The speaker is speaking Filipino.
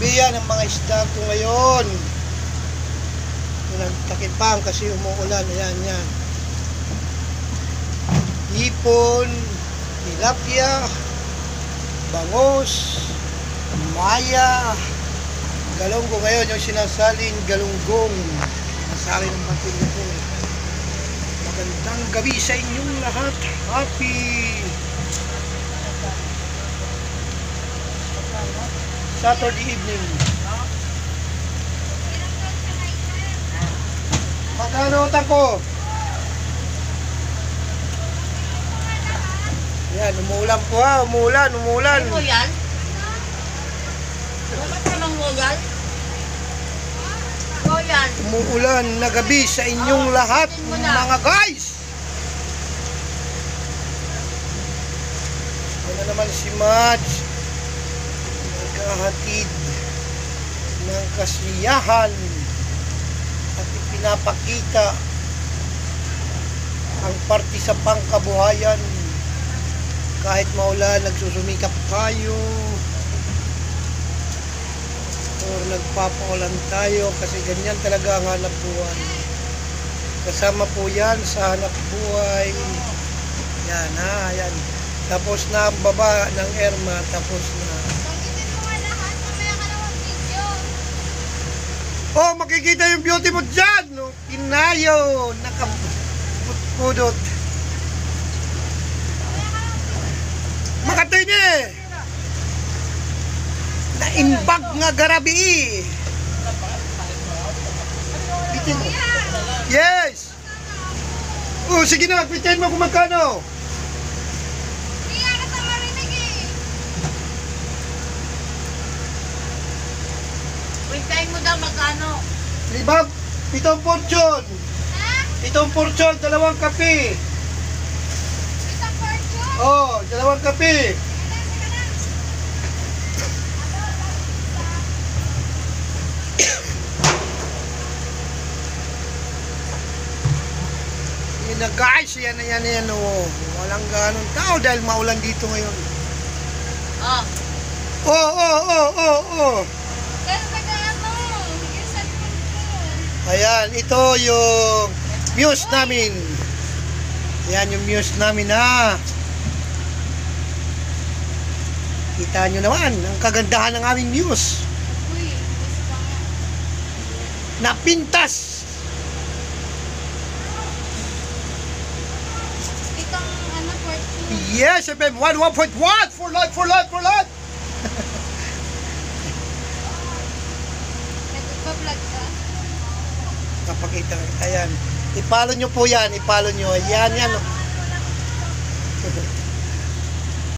Biya ng mga isda ko ngayon. Nagtakipang kasi umuulan. Ayan, yan. Hipon, tilapia, bangos, maya, galunggong. Ngayon yung sinasaling galunggong. Nasali ng patilya ko. Magandang gabi sa inyong lahat. Happy Saturday evening. Magkano utang ko? Yan, umuulan po ha. Umuulan. Ano yan? Bakit namang royal? Royal. Umuulan na gabi sa inyong lahat, mga guys. Ano naman si Mads, naghahatid ng kasiyahan at ipinapakita ang parte sa pangkabuhayan. Kahit maulan, nagsusumikap tayo or nagpapaulan tayo kasi ganyan talaga ang hanap buhay. Kasama po yan sa hanap buhay. Yan ha, yan. Tapos na ang baba ng Irma, tapos na. Oh, makikita yung beauty mo dyan, no? Pinayo, nakapudot. Makatoy ni. Naimbag nga garabi. Bitin mo. Yes. Oh, sige na, bitin mo kung magkano. Pintayin mo daw magkano? Libag, pitong portion. Pitong portion, dalawang kape. Isang portion? Oh, dalawang kape. Yun na guys, yan na yan oh. Walang ganun tao dahil maulan dito ngayon. Oh. Oh. Pero nag-ano, yung cellphone ko. Ayan, ito yung muse namin. Ayan yung muse namin ha. Kita nyo naman ang kagandahan ng aming muse. Uy, gusto ka nga. Napintas. Itong ano, portion. Yes, FM 101.1 for life. Nagpa-vlog ka. Kapakita kita yan. Ipalo nyo po yan, ipalo nyo. Yan.